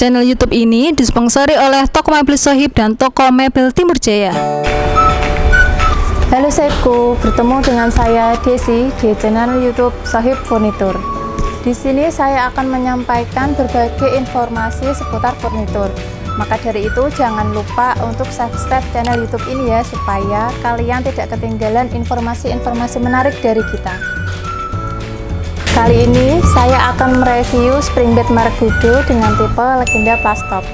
Channel YouTube ini disponsori oleh Toko Mebel Sohib dan Toko Mebel Timur Jaya. Halo sahabatku, bertemu dengan saya Desi di channel YouTube Sohib Furnitur. Di sini saya akan menyampaikan berbagai informasi seputar furnitur. Maka dari itu jangan lupa untuk subscribe channel YouTube ini ya, supaya kalian tidak ketinggalan informasi-informasi menarik dari kita. Kali ini saya akan mereview spring bed merek Gudo dengan tipe legenda plastop.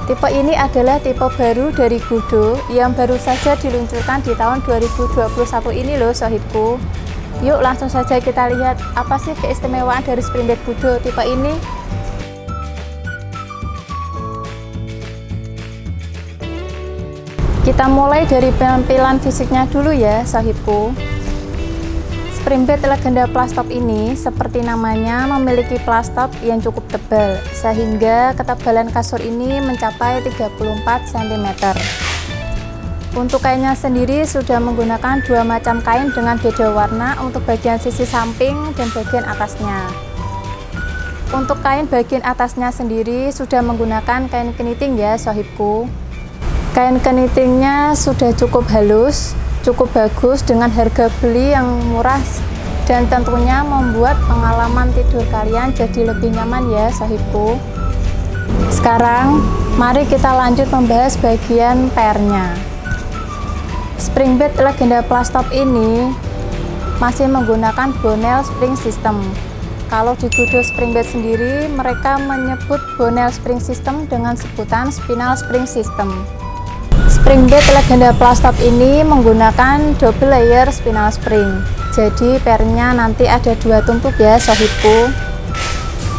Tipe ini adalah tipe baru dari Gudo yang baru saja diluncurkan di tahun 2021 ini loh sohibku. Yuk langsung saja kita lihat apa sih keistimewaan dari spring bed Gudo tipe ini. Kita mulai dari penampilan fisiknya dulu ya sohibku. Spring bed legenda plastop ini seperti namanya memiliki plastop yang cukup tebal, sehingga ketebalan kasur ini mencapai 34 cm. Untuk kainnya sendiri sudah menggunakan dua macam kain dengan beda warna untuk bagian sisi samping dan bagian atasnya. Untuk kain bagian atasnya sendiri sudah menggunakan kain keniting ya sohibku. Kain kenitingnya sudah cukup halus, cukup bagus dengan harga beli yang murah, dan tentunya membuat pengalaman tidur kalian jadi lebih nyaman ya sohibku. Sekarang mari kita lanjut membahas bagian pernya. Spring bed legenda plastop ini masih menggunakan bonel spring system. Kalau di Gudo spring bed sendiri mereka menyebut bonel spring system dengan sebutan spinal spring system. Spring bed legenda plastop ini menggunakan double layer spinal spring. Jadi pernya nanti ada dua tumpuk ya sohibku.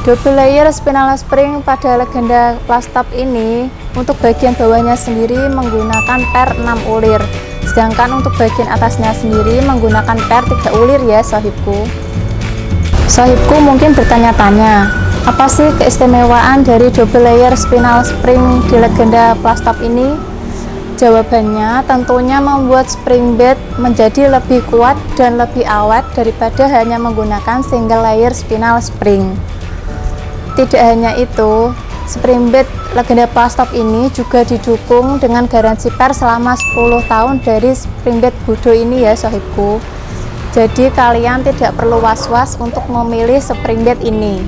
Double layer spinal spring pada legenda plastop ini untuk bagian bawahnya sendiri menggunakan per 6 ulir. Sedangkan untuk bagian atasnya sendiri menggunakan per 3 ulir ya sohibku. Sohibku mungkin bertanya-tanya, apa sih keistimewaan dari double layer spinal spring di legenda plastop ini? Jawabannya tentunya membuat spring bed menjadi lebih kuat dan lebih awet daripada hanya menggunakan single layer spinal spring. Tidak hanya itu, spring bed legenda plastop ini juga didukung dengan garansi per selama 10 tahun dari spring bed Gudo ini ya sohibku. Jadi kalian tidak perlu was-was untuk memilih spring bed ini.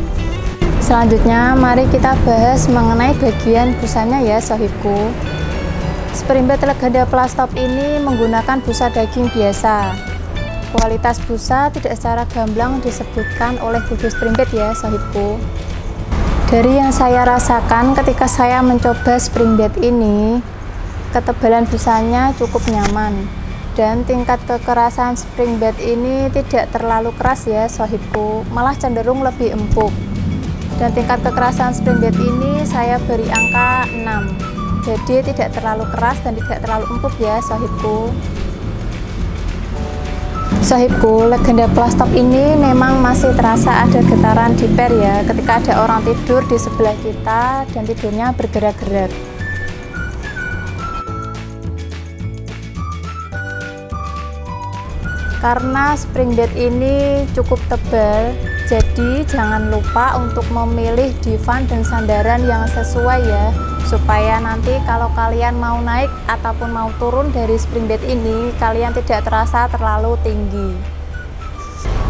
Selanjutnya mari kita bahas mengenai bagian busanya ya sohibku. Spring bed legenda plastop ini menggunakan busa daging biasa. Kualitas busa tidak secara gamblang disebutkan oleh Gudo spring bed ya sohibku. Dari yang saya rasakan ketika saya mencoba spring bed ini, ketebalan busanya cukup nyaman dan tingkat kekerasan spring bed ini tidak terlalu keras ya sohibku, malah cenderung lebih empuk. Dan tingkat kekerasan spring bed ini saya beri angka 6. Jadi tidak terlalu keras dan tidak terlalu empuk ya sohibku. Sohibku, legenda plastop ini memang masih terasa ada getaran di per ya ketika ada orang tidur di sebelah kita dan tidurnya bergerak-gerak. Karena spring bed ini cukup tebal, jadi jangan lupa untuk memilih divan dan sandaran yang sesuai ya, supaya nanti kalau kalian mau naik ataupun mau turun dari spring bed ini kalian tidak terasa terlalu tinggi.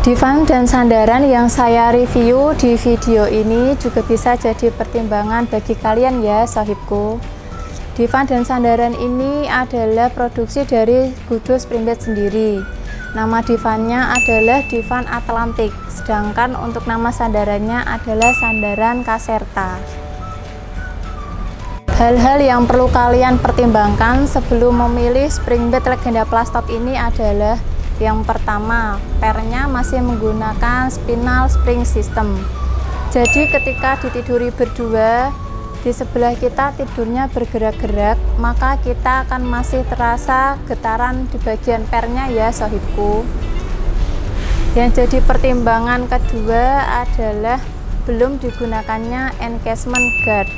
Divan dan sandaran yang saya review di video ini juga bisa jadi pertimbangan bagi kalian ya sohibku. Divan dan sandaran ini adalah produksi dari Gudo spring bed sendiri. Nama divannya adalah divan Atlantik, sedangkan untuk nama sandarannya adalah sandaran Caserta. Hal-hal yang perlu kalian pertimbangkan sebelum memilih spring bed legenda plastop ini adalah yang pertama, pernya masih menggunakan spinal spring system. Jadi ketika ditiduri berdua, di sebelah kita tidurnya bergerak-gerak, maka kita akan masih terasa getaran di bagian pernya ya sohibku. Yang jadi pertimbangan kedua adalah belum digunakannya encasement guard.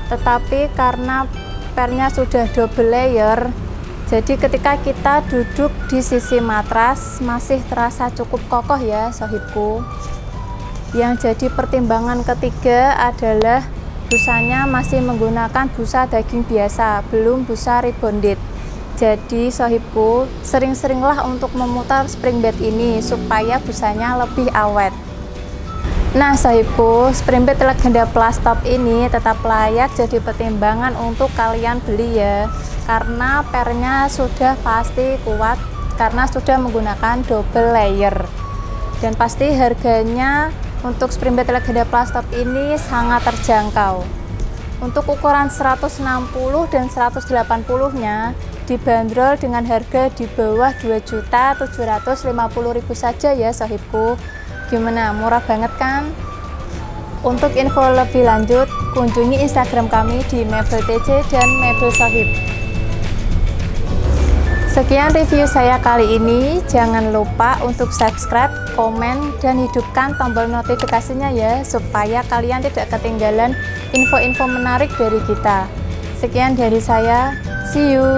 Tetapi karena pernya sudah double layer, jadi ketika kita duduk di sisi matras masih terasa cukup kokoh ya sohibku. Yang jadi pertimbangan ketiga adalah busanya masih menggunakan busa daging biasa, belum busa rebonded. Jadi sohibku, sering-seringlah untuk memutar spring bed ini supaya busanya lebih awet. Nah sohibku, spring bed legenda Plastop ini tetap layak jadi pertimbangan untuk kalian beli ya, karena pernya sudah pasti kuat karena sudah menggunakan double layer, dan pasti harganya untuk spring bed legenda Plastop ini sangat terjangkau. Untuk ukuran 160 dan 180 nya dibanderol dengan harga di bawah 2.750.000 saja ya sohibku. Gimana, murah banget kan? Untuk info lebih lanjut kunjungi Instagram kami di Mebel TC dan Mebel Sohib. Sekian review saya kali ini. Jangan lupa untuk subscribe, komen, dan hidupkan tombol notifikasinya ya, supaya kalian tidak ketinggalan info-info menarik dari kita. Sekian dari saya, see you.